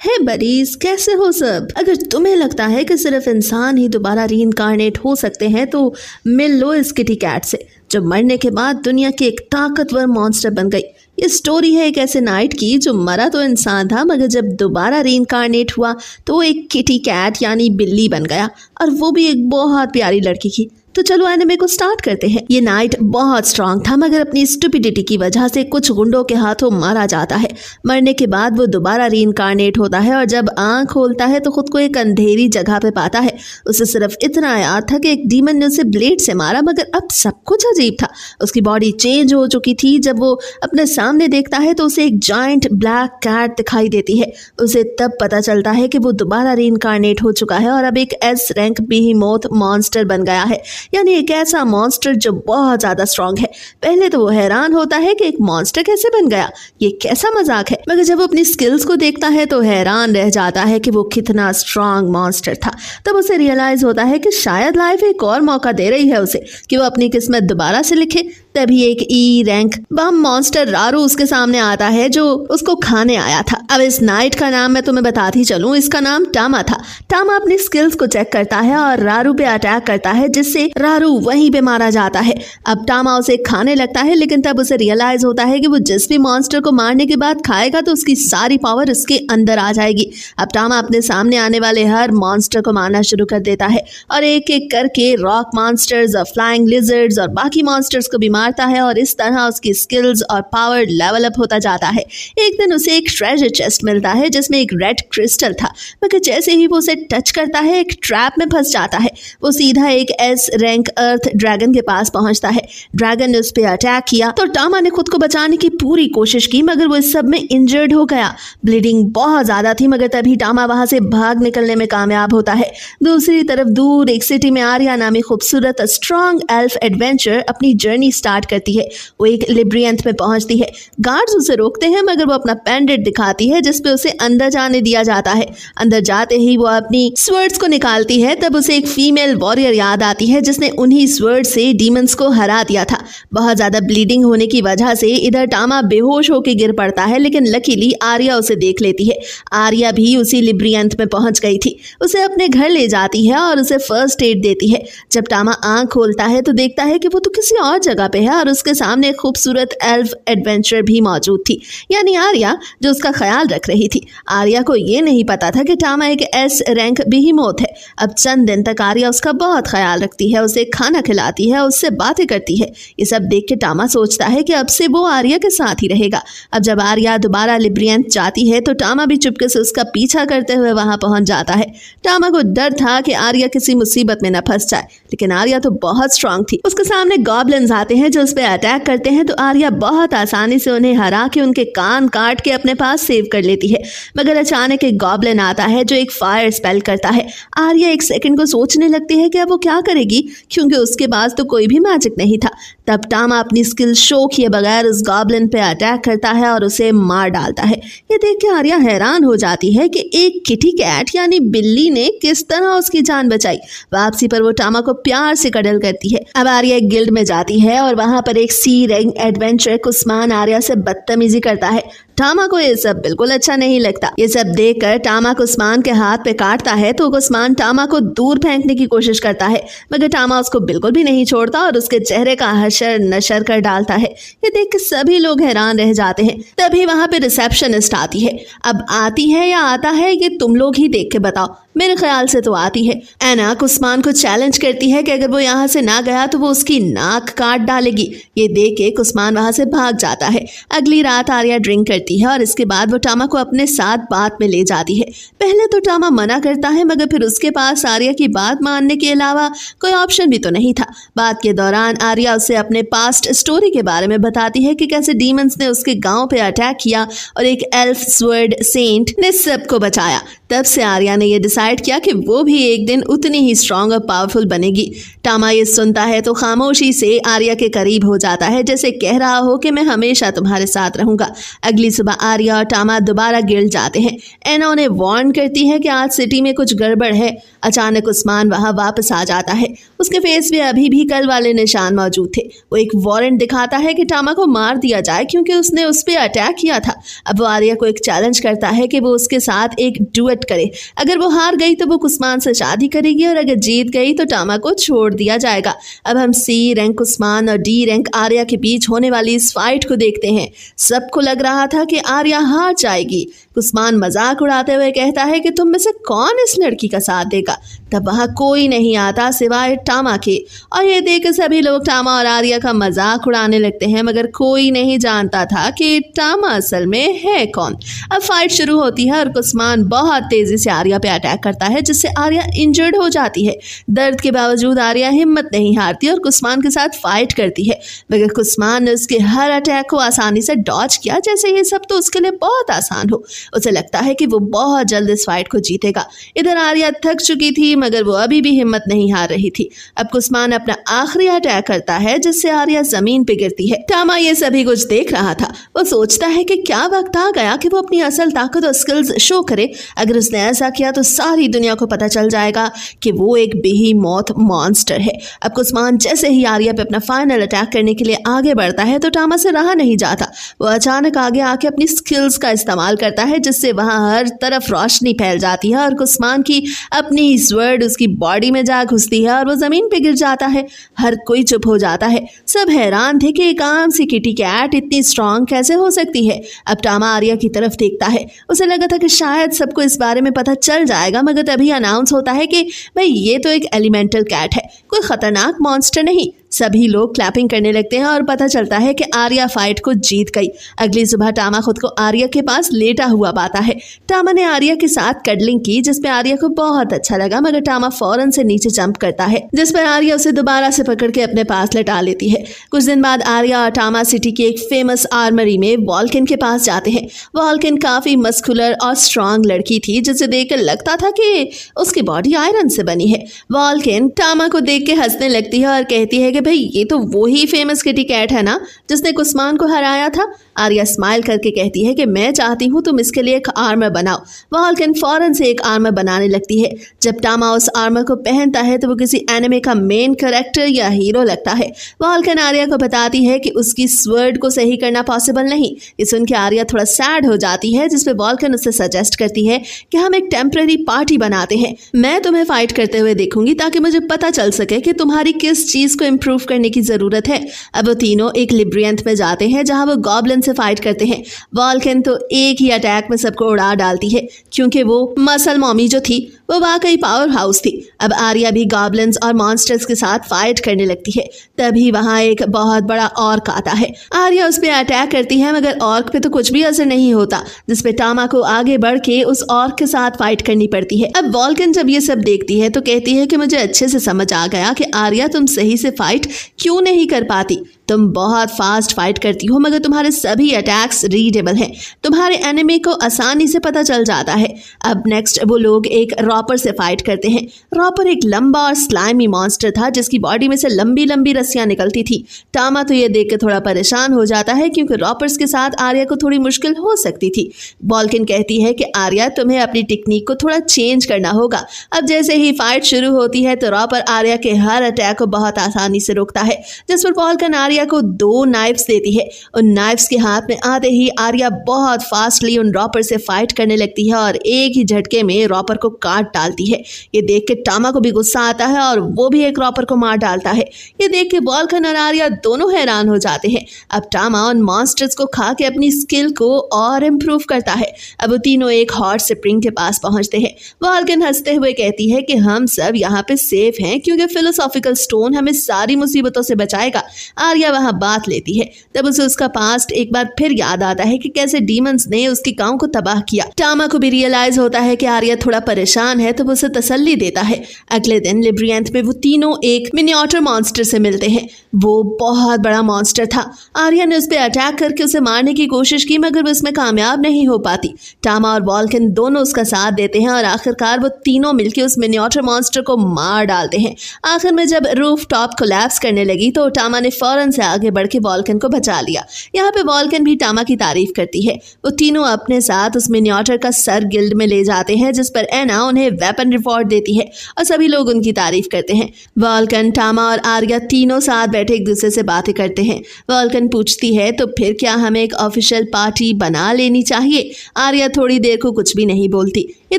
हे buddies, कैसे हो सब। अगर तुम्हें लगता है कि सिर्फ इंसान ही दोबारा रीइंकार्नेट हो सकते हैं तो मिल लो इस किटी कैट से, जो मरने के बाद दुनिया की एक ताकतवर मॉन्स्टर बन गई। ये स्टोरी है एक ऐसे नाइट की जो मरा तो इंसान था, मगर जब दोबारा रीइंकार्नेट हुआ तो वो एक किटी कैट यानी बिल्ली बन गया, और वो भी एक बहुत प्यारी लड़की की। तो चलो एनिमे को स्टार्ट करते हैं। ये नाइट बहुत स्ट्रांग था, मगर अपनी स्टुपिडिटी की वजह से कुछ गुंडों के हाथों मारा जाता है। मरने के बाद वो दोबारा रीइंकार्नेट होता है और जब आंख खोलता है तो खुद को एक अंधेरी जगह पे पाता है। उसे सिर्फ इतना याद था कि एक डीमन ने उसे ब्लेड से मारा, मगर अब सब कुछ अजीब था। उसकी बॉडी चेंज हो चुकी थी। जब वो अपने सामने देखता है तो उसे एक जायंट ब्लैक कैट दिखाई देती है। उसे तब पता चलता है कि वो दोबारा रीइंकार्नेट हो चुका है और अब एक एस रैंक बेहीमोथ मॉन्स्टर बन गया है, यानी एक ऐसा मॉन्स्टर जो बहुत ज्यादा स्ट्रांग है। पहले तो वो हैरान होता है कि एक मॉन्स्टर कैसे बन गया, ये कैसा मजाक है, मगर जब वो अपनी स्किल्स को देखता है तो हैरान रह जाता है कि वो कितना स्ट्रांग मॉन्स्टर था। तब उसे रियलाइज होता है कि शायद लाइफ एक और मौका दे रही है उसे कि वो अपनी किस्मत दोबारा से लिखे। तभी एक ई रैंक बम मॉन्स्टर रारू उसके सामने आता है जो उसको खाने आया था। अब इस नाइट का नाम मैं तुम्हें बताती चलूं, इसका नाम टामा था। टामा अपनी स्किल्स को चेक करता है और रारू पे अटैक करता है, जिससे रारू वहीं पे मारा जाता है। अब टामा उसे खाने लगता है, लेकिन तब उसे रियलाइज होता है कि वो जिस भी मॉन्स्टर को मारने के बाद खाएगा तो उसकी सारी पावर उसके अंदर आ जाएगी। अब टामा अपने सामने आने वाले हर मॉन्स्टर को मारना शुरू कर देता है और एक एक करके रॉक मॉन्स्टर्स और फ्लाइंग लिजर्ड्स और बाकी मॉन्स्टर्स को भी मारता है, और इस तरह उसकी स्किल्स और पावर लेवल अप होता जाता है। एक दिन उसे एक ट्रेजर चेस्ट मिलता है जिसमें एक रेड क्रिस्टल था, मगर जैसे ही वो उसे टच करता है एक ट्रैप में फंस जाता है। वो सीधा एक एस रैंक अर्थ ड्रैगन के पास पहुंचता है। ड्रैगन ने उस पर अटैक किया तो टामा ने खुद को बचाने की पूरी कोशिश की, मगर वो इस सब में इंजर्ड हो गया। ब्लीडिंग बहुत ज्यादा थी, मगर तभी टामा वहां से भाग निकलने में कामयाब होता है। दूसरी तरफ दूर एक सिटी में आर्या नामी खूबसूरत स्ट्रॉन्ग एल्फ एडवेंचर अपनी जर्नी स्टार्ट करती है। वो एक लिब्रियंथ में पहुंचती है। गार्ड्स उसे रोकते हैं, मगर वो अपना पेंडेंट दिखाती है जिसपे उसे अंदर जाने दिया जाता है। अंदर जाते ही वो अपनी स्वर्ड्स को निकालती है। तब उसे एक फीमेल वॉरियर याद आती है जिसने उन्हीं स्वर्ड से डीमंस को हरा दिया था। बहुत ज्यादा ब्लीडिंग होने की वजह से इधर टामा बेहोश होकर गिर पड़ता है, लेकिन लकीली आर्या उसे देख लेती है। आर्या भी उसी लिब्रियंथ में पहुंच गई थी। उसे अपने घर ले जाती है और उसे फर्स्ट एड देती है। जब टामा आंख खोलता है तो देखता है कि वो तो किसी और जगह पे है और उसके सामने एक खूबसूरत एल्फ एडवेंचर भी मौजूद थी, यानी आर्या, जो उसका ख्याल रख रही थी। आर्या को ये नहीं पता था कि टामा एक एस रैंक बेहीमोथ है। अब चंद दिन तक आर्या उसका बहुत ख्याल रखती है, उसे खाना खिलाती है, उससे बातें करती है। ये सब देख के टामा सोचता है कि अब से वो आर्या के साथ ही रहेगा। अब जब आर्या दोबारा लिब्रियंथ जाती है तो टामा भी चुपके से उसका पीछा करते हुए वहां पहुंच जाता है। टामा को डर था कि आर्या किसी मुसीबत में न फंस जाए, लेकिन आर्या तो बहुत स्ट्रांग थी। उसके सामने गॉब्लिन्स आते हैं जो उस पर अटैक करते हैं, तो आर्या बहुत आसानी से उन्हें हरा के उनके कान काट के अपने पास सेव कर लेती है। मगर अचानक एक गॉब्लिन आता है जो एक फायर स्पेल करता है। आर्या एक सेकंड को सोचने लगती है कि अब वो क्या करेगी, क्योंकि उसके पास तो कोई भी मैजिक नहीं था। तब टामा अपनी स्किल शो किए बगैर उस गॉब्लिन पे अटैक करता है और उसे मार डालता है। ये देख के आर्या हैरान हो जाती है कि एक किटी कैट यानी बिल्ली ने किस तरह उसकी जान बचाई। वापसी पर वो टामा को प्यार से कडल करती है। अब आर्या एक गिल्ड में जाती है और वहां पर एक सी रैंक एडवेंचर कुस्मान आर्या से बदतमीजी करता है। टामा को ये सब बिल्कुल अच्छा नहीं लगता। ये सब देखकर टामा कुस्मान के हाथ पे काटता है तो कुस्मान टामा को दूर फेंकने की कोशिश करता है, मगर टामा उसको बिल्कुल भी नहीं छोड़ता और उसके चेहरे का हशर नशर कर डालता है। ये देख के सभी लोग हैरान रह जाते हैं। तभी वहां पे रिसेप्शनिस्ट आती है। अब आती है या आता है ये तुम लोग ही देख के बताओ। मेरे ख्याल से तो आती है। एना कुस्मान को चैलेंज करती है कि अगर वो यहाँ से ना गया तो वो उसकी नाक काट डालेगी। ये देख के कुस्मान वहां से भाग जाता है। अगली रात आर्या ड्रिंक करती है और इसके बाद वो टामा को अपने साथ बात में ले जाती है। पहले तो टामा मना करता है, मगर फिर उसके पास आर्या की बात मानने के अलावा कोई ऑप्शन भी तो नहीं था। बात के दौरान आर्या उसे अपने पास्ट स्टोरी के बारे में बताती है कि कैसे डीमंस ने उसके गांव पे अटैक किया और एक एल्फ स्वर्ड सेंट ने सबको बचाया। तब से आर्या ने यह डिसाइड किया कि वो भी एक दिन उतनी ही स्ट्रांग और पावरफुल बनेगी। टामा ये सुनता है तो खामोशी से आर्या के करीब हो जाता है, जैसे कह रहा हो कि मैं हमेशा तुम्हारे साथ रहूंगा। अगली सुबह आर्या और टामा दोबारा गिल्ड जाते हैं। एना उन्हें वार्न करती है कि आज सिटी में कुछ गड़बड़ है। अचानक उस्मान वहां वापस आ जाता है। उसके फेस पे अभी भी कल वाले निशान मौजूद थे। वो एक वारंट दिखाता है कि टामा को मार दिया जाए क्योंकि उसने उस पर अटैक किया था। अब वो आर्या को एक चैलेंज करता है कि वो उसके साथ एक डुएट करे। अगर वो हार गई तो वो उस्मान से शादी करेगी और अगर जीत गई तो टामा को छोड़ दिया जाएगा। अब हम सी रैंक उस्मान और डी रैंक आर्या के बीच होने वाली इस फाइट को देखते हैं। सबको लग रहा था कि आर्या हार जाएगी। उस्मान मजाक उड़ाते हुए कहता है कि तुम में से कौन इस लड़की का साथ देगा। तब वहां कोई नहीं आता सिवाय टामा के, और ये देख सभी लोग टामा और आर्या का मजाक उड़ाने लगते हैं, मगर कोई नहीं जानता था कि टामा असल में है कौन। अब फाइट शुरू होती है और उस्मान बहुत तेजी से आर्या पे अटैक करता है, जिससे आर्या इंजर्ड हो जाती है। दर्द के बावजूद आर्या हिम्मत नहीं हारती और उस्मान के साथ फाइट करती है, मगर उस्मान ने उसके हर अटैक को आसानी से डॉज किया, जैसे ये सब तो उसके लिए बहुत आसान हो। उसे लगता है कि वो बहुत जल्द इस फाइट को जीतेगा। इधर आर्या थक चुकी थी, मगर वो अभी भी हिम्मत नहीं हार रही थी। अब उस्मान अपना आखिरी अटैक करता है, जिससे आर्या जमीन पे गिरती है। टामा ये सभी कुछ देख रहा था। वो सोचता है कि क्या वक्त आ गया कि वो अपनी असल ताकत और स्किल्स शो करे। अगर उसने ऐसा किया तो सारी दुनिया को पता चल जाएगा कि वो एक बेहीमौत मॉन्स्टर है। अब उस्मान जैसे ही आर्या पे अपना फाइनल अटैक करने के लिए आगे बढ़ता है तो टामा से रहा नहीं जाता। वो अचानक आगे आके अपनी स्किल्स का इस्तेमाल करता है, जिससे वहां हर तरफ रोशनी फैल जाती है और उस्मान की अपनी ही स्वर्ड उसकी बॉडी में जा घुसती है और वो जमीन पे गिर जाता है। हर कोई चुप हो जाता है। सब हैरान थे कि एक आम सी किटी कैट इतनी स्ट्रांग कैसे हो सकती है। अब टामा आर्या की तरफ देखता है। उसे लगा था कि शायद सबको इस बारे में पता चल जाएगा, मगर तभी अनाउंस होता है कि भाई ये तो एक एलिमेंटल कैट है, कोई खतरनाक मॉन्स्टर नहीं। सभी लोग क्लैपिंग करने लगते हैं और पता चलता है कि आर्या फाइट को जीत गई। अगली सुबह टामा खुद को आर्या के पास लेटा हुआ पाता है। टामा ने आर्या के साथ कडलिंग की, जिसपे आर्या को बहुत अच्छा लगा, मगर टामा फौरन से नीचे जंप करता है, जिस पर आर्या उसे दोबारा से पकड़ के अपने पास लेटा लेती है। कुछ दिन बाद आर्या और टामा सिटी की एक फेमस आर्मरी में वॉल्किन के पास जाते हैं। वॉल्किन काफी मस्कुलर और स्ट्रांग लड़की थी, जिसे देखकर लगता था कि उसकी बॉडी आयरन से बनी है। वॉल्किन टामा को देख के हंसने लगती है और कहती है कि भाई ये तो वो ही फेमस किटी कैट है ना जिसने उस्मान को हराया था। आर्या स्माइल करके कहती है कि मैं चाहती हूँ तुम इसके लिए एक आर्मर बनाओ। वॉल्किन फौरन से एक आर्मर बनाने लगती है। जब टामा उस आर्मर को पहनता है तो वो किसी एनिमे का मेन कैरेक्टर या हीरो लगता है। वॉल्किन आर्या को बताती है कि उसकी स्वर्ड को सही करना पॉसिबल नहीं। ये सुन के आर्या थोड़ा सैड हो जाती है, जिसपे वॉल्किन उससे सजेस्ट करती है कि हम एक टेम्पररी पार्टी बनाते हैं। मैं तुम्हें फाइट करते हुए देखूंगी ताकि मुझे पता चल सके कि तुम्हारी किस चीज को इम्प्रूव करने की जरूरत है। अब वो तीनों एक लिब्रियंथ में जाते हैं, जहां वो गॉब्लिन से फाइट करते हैं। वॉल्किन तो एक ही अटैक में सबको उड़ा डालती है, क्योंकि वो मसल मॉमी जो थी वो वाकई पावर हाउस थी। अब आर्या भी गॉब्लिन्स और मॉन्स्टर्स के साथ फाइट करने लगती है। तभी वहां एक बहुत बड़ा ऑर्क आता है। आर्या उस पर अटैक करती है, मगर ऑर्क पे तो कुछ भी असर नहीं होता, जिसपे टामा को आगे बढ़ के उस ऑर्क के साथ फाइट करनी पड़ती है। अब वॉल्किन जब ये सब देखती है तो कहती है कि मुझे अच्छे से समझ आ गया कि आर्या तुम सही से फाइट क्यों नहीं कर पाती। तुम बहुत फास्ट फाइट करती हो, मगर तुम्हारे सभी अटैक्स रीडेबल हैं। तुम्हारे एनिमी को आसानी से पता चल जाता है। अब नेक्स्ट वो लोग एक रॉपर से फाइट करते हैं। रॉपर एक लंबा और स्लाइमी मॉन्स्टर था, जिसकी बॉडी में से लंबी लंबी रस्सियां निकलती थी। टामा तो ये देख के थोड़ा परेशान हो जाता है, क्योंकि रॉपर्स के साथ आर्या को थोड़ी मुश्किल हो सकती थी। वॉल्किन कहती है कि आर्या तुम्हें अपनी टेक्निक को थोड़ा चेंज करना होगा। अब जैसे ही फाइट शुरू होती है तो रॉपर आर्या के हर अटैक को बहुत आसानी से रोकता है, जिस पर वॉल्किन आर्या को 2 नाइफ्स देती है। उन नाइफ्स के हाथ में आते ही आर्या बहुत फास्टली उन रॉपर से फाइट करने लगती है और एक ही झटके में रॉपर को काट डालती है। ये देख के टामा को भी गुस्सा आता है और वो भी एक रॉपर को मार डालता है। ये देख के वॉल्किन और आर्या दोनों हैरान हो जाते हैं। अब टामा उन मॉन्स्टर्स को खा के अपनी स्किल को और इम्प्रूव करता है। अब वो तीनों एक हॉट स्प्रिंग के पास पहुंचते हैं। वॉल्किन हंसते हुए कहती है कि हम सब यहाँ पे सेफ हैं, क्योंकि फिलोसॉफिकल स्टोन हमें सारी मुसीबतों से बचाएगा। आर्या आर्या वहाँ बात लेती है। तब उसे उसका पास्ट एक बार फिर याद आता है कि कैसे डीमंस ने उसके गांव को तबाह किया। टामा को भी रियलाइज होता है कि आर्या थोड़ा परेशान है, तो वो उसे तसल्ली देता है। अगले दिन लिब्रियंथ में वो तीनों एक मिनिएचर मॉन्स्टर से मिलते हैं। वो बहुत बड़ा मॉन्स्टर था। आर्या ने उस पर अटैक करके उसे मारने की कोशिश की, मगर वो इसमें कामयाब नहीं हो पाती। टामा और वॉल्कन दोनों उसका साथ देते हैं और आखिरकार वो तीनों मिलकर उस मिनिएचर मॉन्स्टर को मार डालते हैं। आखिर में जब रूफ टॉप कोलैप्स करने लगी तो टामा ने फौरन से आगे बढ़ के वॉल्कन को बचा लिया। यहाँ पे वॉल्कन भी टामा की तारीफ करती है। वो तीनों अपने साथ उस मिनिएचर का सर गिल्ड में ले जाते हैं, जिस पर एना उन्हें वेपन रिवॉर्ड देती है और सभी लोग उनकी तारीफ करते हैं। वॉल्कन, टामा और आर्या तीनों साथ बैठे एक दूसरे से बातें करते हैं। वॉल्कन पूछती है, तो फिर क्या हमें एक ऑफिशियल पार्टी बना लेनी चाहिए? आर्या थोड़ी देर को कुछ भी नहीं बोलती। ये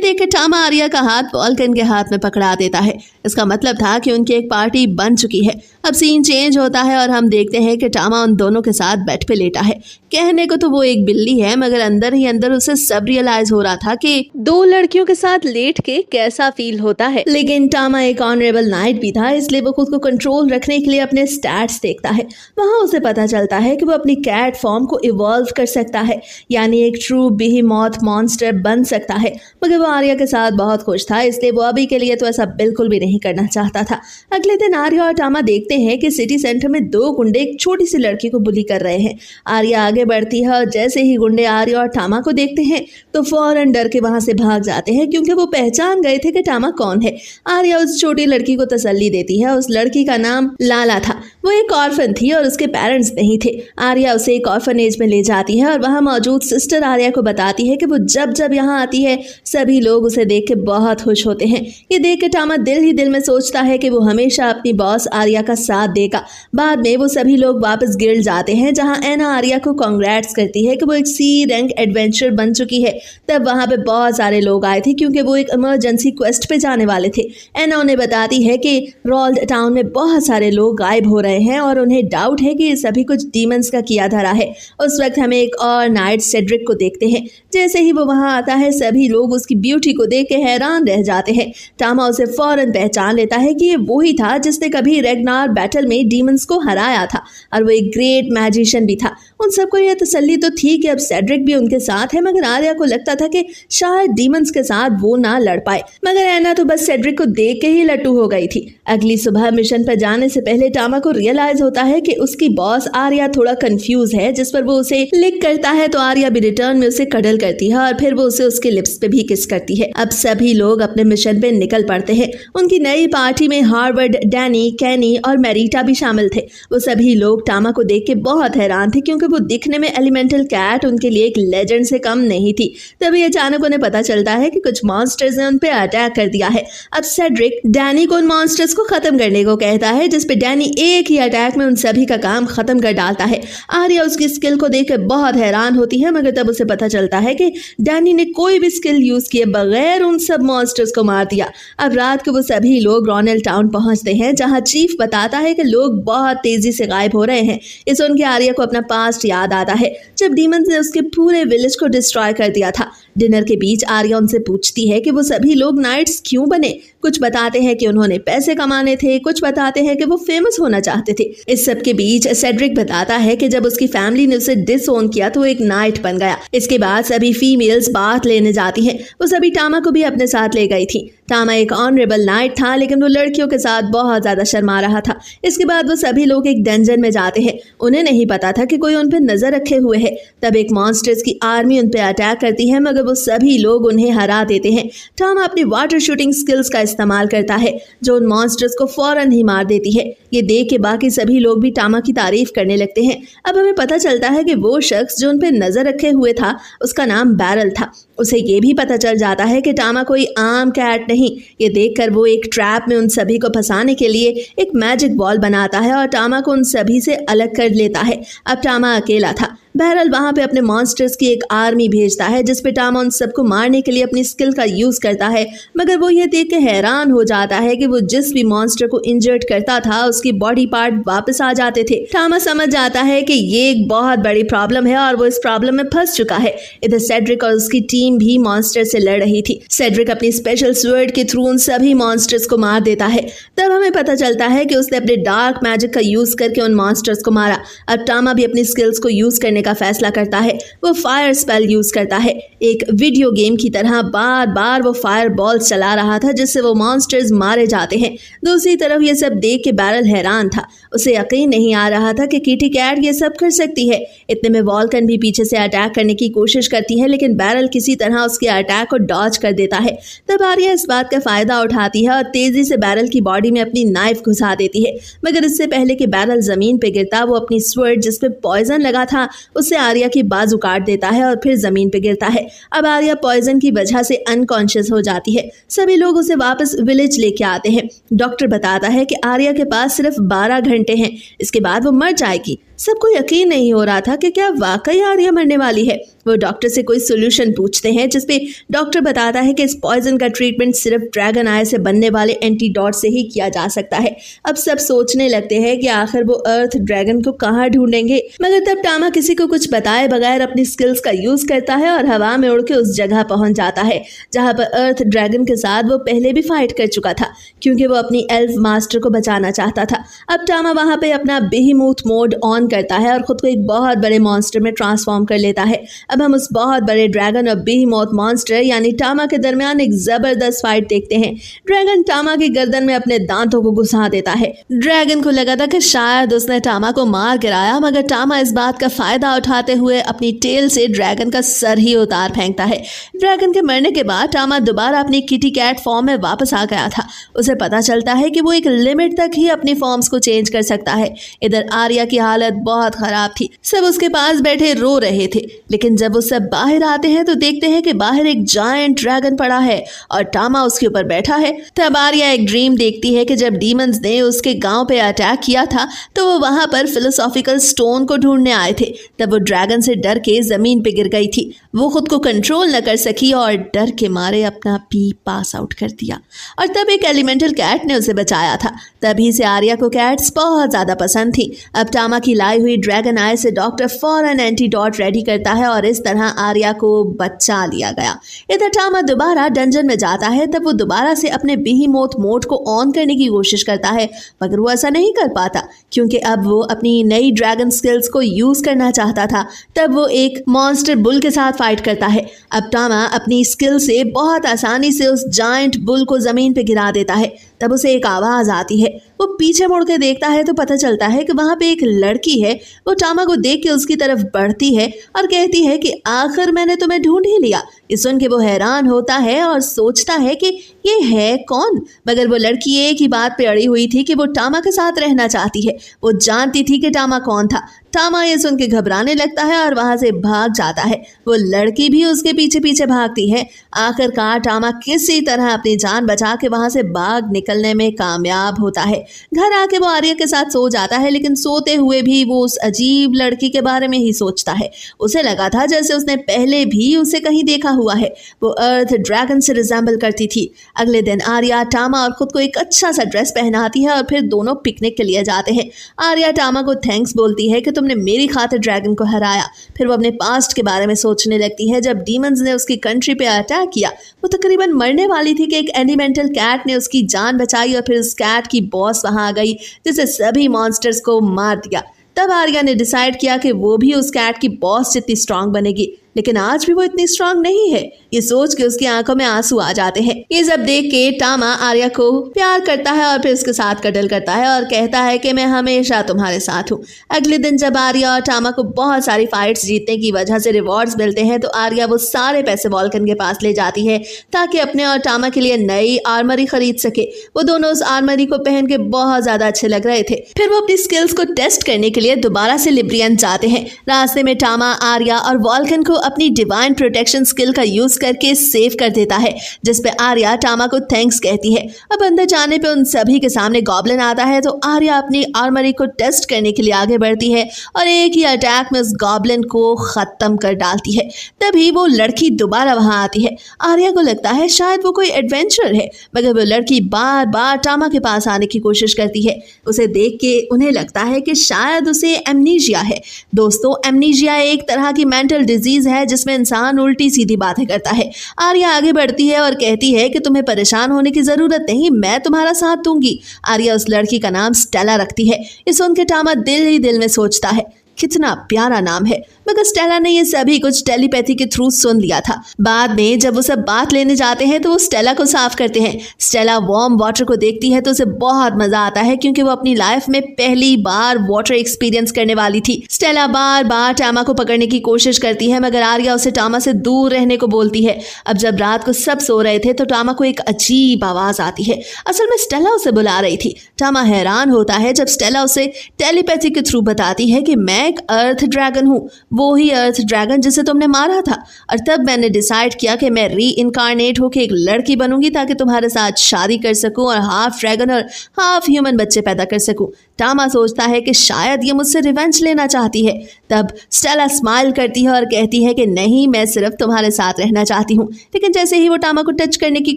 देखकर टामा आर्या का हाथ वॉल्कन के हाथ में पकड़ा देता है। इसका मतलब था कि उनकी एक पार्टी बन चुकी है। अब सीन चेंज होता है और हम देखते हैं कि टामा उन दोनों के साथ बेड पे लेटा है। कहने को तो वो एक बिल्ली है, मगर अंदर ही अंदर उसे सब रियलाइज हो रहा था कि दो लड़कियों के साथ लेट के कैसा फील होता है। लेकिन टामा एक ऑनरेबल नाइट भी था, इसलिए वो खुद को कंट्रोल रखने के लिए अपने स्टैट्स देखता है। वहाँ उसे पता चलता है कि वो अपनी कैट फॉर्म को इवॉल्व कर सकता है, यानी एक ट्रू बेहेमॉथ मॉन्स्टर बन सकता है। मगर वो आर्या के साथ बहुत खुश था, इसलिए वो अभी के लिए तो ऐसा बिल्कुल भी नहीं करना चाहता था। अगले दिन आर्या और टामा देखते हैं कि सिटी सेंटर में दो गुंडे एक छोटी सी लड़की को बुली कर रहे हैं। आर्या आगे बढ़ती है और जैसे ही गुंडे आर्या और टामा को देखते हैं तो फौरन डर के वहां से भाग जाते हैं, क्योंकि वो पहचान गए थे कि टामा कौन है। आर्या उस छोटी लड़की को तसल्ली देती है। उस लड़की का नाम लाला था। वो एक ऑर्फन थी और उसके पेरेंट्स नहीं थे। आर्या उसे एक ऑर्फनेज में ले जाती है और वहां मौजूद सिस्टर आर्या को बताती है कि वो जब जब यहाँ आती है सभी लोग उसे देख के बहुत खुश होते हैं। ये देख के टामा दिल ही दिल में सोचता है कि वो हमेशा अपनी बॉस आर्या का साथ देगा। बाद में वो सभी लोग वापस गिल्ड जाते हैं, जहां एना आर्या को कांग्रेट्स करती है कि वो एक सी रैंक एडवेंचर बन चुकी है। तब वहां पे बहुत सारे लोग आए थे, क्योंकि वो एक इमरजेंसी क्वेस्ट पे जाने वाले थे। एना उन्हें बताती है कि रोल्ड टाउन में बहुत सारे लोग गायब हो रहे हैं और उन्हें डाउट है कि ये सभी कुछ डीमंस का किया धरा है। उस वक्त हमें एक और नाइट सेड्रिक को देखते हैं। जैसे ही वो वहां आता है सभी लोग उसकी ब्यूटी को देख के हैरान रह जाते हैं। टामा उसे फौरन पहचान लेता है कि ये वही था जिसने कभी रेगनार बैटल में डीमंस को हराया था और वो एक ग्रेट मैजिशियन भी था। उन सबको यह तसल्ली तो थी कि अब सेड्रिक भी उनके साथ है, मगर आर्या को लगता था कि शायद डीमंस के साथ वो ना लड़ पाए। मगर एना तो बस सेड्रिक को देख के ही लट्टू हो गई थी। अगली सुबह मिशन पर जाने से पहले टामा को रियलाइज होता है कि उसकी बॉस आर्या थोड़ा कंफ्यूज है, जिस पर वो उसे लिक करता है तो आर्या भी रिटर्न में उसे कडल करती है और फिर वो उसे उसके लिप्स पे भी किस करती है। अब सभी लोग अपने मिशन पे निकल पड़ते हैं। उनकी नई पार्टी में हार्वर्ड, डैनी, कैनी और मैरिटा भी शामिल थे। वो सभी लोग टामा को देख के बहुत हैरान थे, क्योंकि वो दिखने में एलिमेंटल कैट उनके लिए एक लेजेंड से कम नहीं थी। तभी अचानक उन्हें पता चलता है कि कुछ मॉन्स्टर्स ने उन पे अटैक कर दिया है। अब सेड्रिक डैनी को उन मॉन्स्टर्स को खत्म करने को कहता है, जिसपे डैनी एक ही अटैक में उन सभी का काम खत्म कर डालता है। आर्या उसकी स्किल को देख बहुत हैरान होती है, मगर तब उसे पता चलता है कि डैनी ने कोई भी स्किल यूज किए बगैर उन सब मॉन्स्टर्स को मार दिया। अब रात को वो सभी लोग रॉनेल टाउन पहुंचते हैं, जहां चीफ बताता है कि लोग बहुत तेजी से गायब हो रहे हैं। इस उनके आर्या को अपना पास्ट याद आता है, जब डीमंस ने उसके पूरे विलेज को डिस्ट्रॉय कर दिया था। डिनर के बीच आर्या उनसे पूछती है कि वो सभी लोग नाइट्स क्यों बने। कुछ बताते हैं कि उन्होंने पैसे कमाने थे, कुछ बताते हैं कि वो फेमस होना चाहते थे। इस सब के बीच सेड्रिक बताता है कि जब उसकी फैमिली ने उसे डिसओन किया तो वो एक नाइट बन गया। इसके बाद सभी फीमेल्स बाथ लेने जाती हैं। वो सभी टामा को भी अपने साथ ले गई थी। टामा एक ऑनरेबल नाइट था, लेकिन वो लड़कियों के साथ बहुत ज्यादा शर्मा रहा था। इसके बाद वो सभी लोग एक डंजन में जाते हैं। उन्हें नहीं पता था कि कोई उन पर नजर रखे हुए है। तब एक मॉन्स्टर्स की आर्मी उन पर अटैक करती है, मगर वो सभी लोग उन्हें हरा देते हैं। टामा अपनी वाटर शूटिंग स्किल्स का इस्तेमाल करता है, जो उन मॉन्स्टर्स को फौरन ही मार देती है। ये देख के बाकी सभी लोग भी टामा की तारीफ करने लगते हैं। अब हमें पता चलता है कि वो शख्स जो उन पर नजर रखे हुए था उसका नाम बैरल था। उसे ये भी पता चल जाता है कि टामा कोई आम कैट नहीं। ये देखकर वो एक ट्रैप में उन सभी को फंसाने के लिए एक मैजिक बॉल बनाता है और टामा को उन सभी से अलग कर लेता है। अब टामा अकेला था। बहरहाल वहां पे अपने मॉन्स्टर्स की एक आर्मी भेजता है, जिसपे टामा टामा उन सबको मारने के लिए अपनी स्किल का यूज करता है, मगर वो ये देख के हैरान हो जाता है कि वो जिस भी मॉन्स्टर को इंजर्ड करता था उसकी बॉडी पार्ट वापस आ जाते थे। टामा समझ जाता है कि ये एक बहुत बड़ी प्रॉब्लम है और वो इस प्रॉब्लम में फंस चुका है। इधर सेड्रिक और उसकी टीम भी मॉन्स्टर से लड़ रही थी। सेड्रिक अपनी स्पेशल स्वर्ड के थ्रू उन सभी मॉन्स्टर्स को मार देता है। तब हमें पता चलता है कि उसने अपने डार्क मैजिक का यूज करके उन मॉन्स्टर्स को मारा। अब टामा भी अपनी स्किल्स को यूज करने का फैसला करता है। वो फायर स्पेल यूज करता है। एक वीडियो गेम की तरह बार बार वो फायर बॉल्स चला रहा था जिससे वो मॉन्स्टर्स मारे जाते हैं। दूसरी तरफ ये सब देख के बैरल हैरान था। उसे यकीन नहीं आ रहा था कि किटी कैट ये सब कर सकती है। इतने में वॉल्कन भी पीछे से अटैक करने की कोशिश करती है, लेकिन बैरल किसी तरह उसके अटैक को डॉज कर देता है। तब आर्या इस बात का फायदा उठाती है और तेजी से बैरल की बॉडी में अपनी नाइफ घुसा देती है, मगर इससे पहले कि बैरल जमीन पे गिरता वो अपनी स्वर्ड जिसपे पॉइजन लगा था उससे आर्या की बाजू काट देता है और फिर जमीन पे गिरता है। अब आर्या पॉइजन की वजह से अनकॉन्शियस हो जाती है। सभी लोग उसे वापस विलेज लेके आते हैं। डॉक्टर बताता है कि आर्या के पास सिर्फ 12 घंटे हैं, इसके बाद वो मर जाएगी। सबको यकीन नहीं हो रहा था कि क्या वाकई आर्या मरने वाली है। वो डॉक्टर से कोई सोल्यूशन पूछते हैं जिसपे डॉक्टर बताता है कि इस पॉइजन का ट्रीटमेंट सिर्फ ड्रैगन आई से बनने वाले एंटीडोट से ही किया जा सकता है। अब सब सोचने लगते हैं कि आखिर वो अर्थ ड्रैगन को कहाँ ढूंढेंगे, मगर तब टामा किसी को कुछ बताए बगैर अपनी स्किल्स का यूज करता है और हवा में उड़ के उस जगह पहुंच जाता है जहाँ पर अर्थ ड्रैगन के साथ वो पहले भी फाइट कर चुका था, क्योंकि वो अपनी एल्फ मास्टर को बचाना चाहता था। अब टामा वहां पे अपना बेहीमूथ मोड ऑन करता है और खुद को एक बहुत बड़े मॉन्स्टर में ट्रांसफॉर्म कर लेता है। अब हम उस बहुत बड़े ड्रैगन और बेहीमूथ मॉन्स्टर यानी टामा के दरमियान एक जबरदस्त फाइट देखते हैं। ड्रैगन टामा की गर्दन में अपने दांतों को घुसा देता है। ड्रैगन को लगा था कि शायद उसने टामा को मार गिराया, मगर टामा इस बात का फायदा उठाते हुए अपनी टेल से ड्रैगन का सर ही उतार फेंकता है। ड्रैगन के मरने के बाद टामा दोबारा अपनी किटी कैट फॉर्म में वापस आ गया था। उसे पता चलता है कि वो एक लिमिट तक ही अपनी फॉर्म्स को चेंज कर सकता है। इधर आर्या की हालत बहुत खराब थी। सब उसके पास बैठे रो रहे थे, लेकिन जब वो सब बाहर आते हैं तो देखते हैं कि बाहर एक जायंट ड्रैगन पड़ा है और टामा उसके ऊपर बैठा है। तब आर्या एक ड्रीम देखती है कि जब डीमंस ने उसके गांव पे अटैक किया था तो वो वहां पर फिलोसॉफिकल स्टोन को ढूंढने आए थे। तब वो ड्रैगन से डर के जमीन पे गिर गई थी। वो खुद को कंट्रोल न कर सकी और डर के मारे अपना पी पास आउट कर दिया, और तब एक एलिमेंटल कैट ने उसे बचाया था। तभी से आर्या को कैट्स बहुत ज्यादा पसंद थी। अब टामा की लाई हुई ड्रैगन आई से डॉक्टर फौरन एंटीडोट रेडी करता है और इस तरह आर्या को बचा लिया गया। इधर टामा दोबारा डंजन में जाता है। तब वो दोबारा से अपने बेहीमूथ मोड को ऑन करने की कोशिश करता है, मगर वो ऐसा नहीं कर पाता क्योंकि अब वो अपनी नई ड्रैगन स्किल्स को यूज करना चाहता था। तब वो एक मॉन्स्टर बुल के साथ फाइट करता है। अब टामा अपनी स्किल से बहुत आसानी से उस जायंट बुल को जमीन पे गिरा देता है। तब उसे एक आवाज आती है। वो पीछे मुड़ के देखता है तो पता चलता है कि वहां पे एक लड़की है। वो टामा को देख के उसकी तरफ बढ़ती है और कहती है कि आखिर मैंने तुम्हें ढूंढ ही लिया। ये सुन के वो हैरान होता है और सोचता है कि ये है कौन, मगर वो लड़की एक ही बात पे अड़ी हुई थी कि वो टामा के साथ रहना चाहती है। वो जानती थी कि टामा कौन था। टामा ये सुन के घबराने लगता है और वहां से भाग जाता है। वो लड़की भी उसके पीछे पीछे भागती है। आखिरकार टामा किसी तरह अपनी जान बचा के वहां से भाग निकलने में कामयाब होता है। घर आके वो आर्या के साथ सो जाता है, लेकिन सोते हुए भी वो उस अजीब लड़की के बारे में ही सोचता है। उसे लगा था जैसे उसने पहले भी उसे कहीं देखा हुआ है। वो अर्थ ड्रैगन से रिजेंबल करती थी। अगले दिन आर्या टामा और खुद को एक अच्छा सा ड्रेस पहनाती है और फिर दोनों पिकनिक के लिए जाते हैं। आर्या टामा को थैंक्स बोलती है कि तुमने मेरी खातिर ड्रैगन को हराया। फिर वो अपने पास्ट के बारे में सोचने लगती है। जब डीमंस ने उसकी कंट्री पे अटैक किया वो तकरीबन मरने वाली थी कि एक एलिमेंटल कैट ने उसकी जान बचाई और फिर उस कैट की बॉस वहां आ गई जिससे सभी मॉन्स्टर्स को मार दिया। तब आर्या ने डिसाइड किया कि वो भी उस कैट की बॉस जितनी स्ट्रांग बनेगी, लेकिन आज भी वो इतनी स्ट्रांग नहीं है। ये सोच के उसकी आंखों में आंसू आ जाते हैं। ये सब देख के टामा आर्या को प्यार करता है और फिर उसके साथ कटल करता है और कहता है कि मैं हमेशा तुम्हारे साथ हूँ। अगले दिन जब आर्या और टामा को बहुत सारी फाइट्स जीतने की वजह से रिवॉर्ड्स मिलते हैं तो आर्या वो सारे पैसे वॉल्कन के पास ले जाती है ताकि अपने और टामा के लिए नई आर्मरी खरीद सके। वो दोनों उस आर्मरी को पहन के बहुत ज्यादा अच्छे लग रहे थे। फिर वो अपनी स्किल्स को टेस्ट करने के लिए दोबारा से लिब्रियन जाते हैं। रास्ते में टामा आर्या और वॉल्कन को अपनी डिवाइन प्रोटेक्शन स्किल का यूज करके सेव कर देता है, जिसपे आर्या टामा को थैंक्स कहती है। अब अंदर जाने पे उन सभी के सामने गॉब्लिन आता है तो आर्या अपनी आर्मरी को टेस्ट करने के लिए आगे बढ़ती है और एक ही अटैक में उस गॉब्लिन को खत्म कर डालती है। तभी वो लड़की दोबारा वहां आती है। आर्या को लगता है शायद वो कोई एडवेंचर है, मगर वो लड़की बार बार टामा के पास आने की कोशिश करती है। उसे देख के उन्हें लगता है कि शायद उसे एमनीजिया है। दोस्तों, एमनीजिया एक तरह की मेंटल डिजीज है जिसमें इंसान उल्टी सीधी बातें करता है। आर्या आगे बढ़ती है और कहती है कि तुम्हें परेशान होने की जरूरत नहीं, मैं तुम्हारा साथ दूंगी। आर्या उस लड़की का नाम स्टेला रखती है। ये सुन के टामा दिल ही दिल में सोचता है कितना प्यारा नाम है, मगर स्टेला ने ये सभी कुछ टेलीपैथी के थ्रू सुन लिया था। बाद में जब वो सब बात लेने जाते हैं तो वो स्टेला को साफ करते हैं। स्टेला वार्म वाटर को देखती है तो उसे बहुत मजा आता है क्योंकि वो अपनी लाइफ में पहली बार वाटर एक्सपीरियंस करने वाली थी। स्टेला बार बार टामा को पकड़ने की कोशिश करती है, मगर आर्या उसे टामा से दूर रहने को बोलती है। अब जब रात को सब सो रहे थे तो टामा को एक अजीब आवाज आती है। असल में स्टेला उसे बुला रही थी। टामा हैरान होता है जब स्टेला उसे टेलीपैथी के थ्रू बताती है कि मैं एक अर्थ ड्रैगन हूँ, वो ही अर्थ ड्रैगन जिसे तुमने मारा था। और तब मैंने डिसाइड किया कि मैं री इनकारनेट होकर एक लड़की बनूंगी ताकि तुम्हारे साथ शादी कर सकूं और हाफ ड्रैगन और हाफ ह्यूमन बच्चे पैदा कर सकूं। टामा सोचता है कि शायद ये मुझसे रिवेंज लेना चाहती है। तब स्टेला स्माइल करती है और कहती है कि नहीं, मैं सिर्फ तुम्हारे साथ रहना चाहती हूँ। लेकिन जैसे ही वो टामा को टच करने की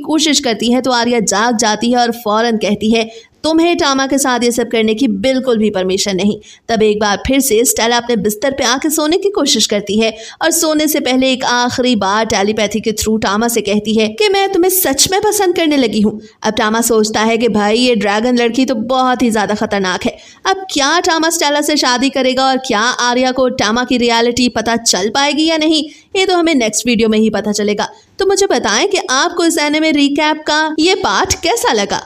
कोशिश करती है तो आर्या जाग जाती है और फौरन कहती है तुम्हें टामा के साथ ये सब करने की बिल्कुल भी परमिशन नहीं। तब एक बार फिर से स्टेला अपने बिस्तर पे आके सोने की कोशिश करती है और सोने से पहले एक आखिरी बार टेलीपैथी के थ्रू टामा से कहती है कि मैं तुम्हें सच में पसंद करने लगी हूँ। अब टामा सोचता है कि भाई ये ड्रैगन लड़की तो बहुत ही ज्यादा खतरनाक है। अब क्या टामा स्टेला से शादी करेगा और क्या आर्या को टामा की रियलिटी पता चल पाएगी या नहीं, ये तो हमें नेक्स्ट वीडियो में ही पता चलेगा। तो मुझे बताएं कि आपको इस एनिमे रिकैप का ये पार्ट कैसा लगा।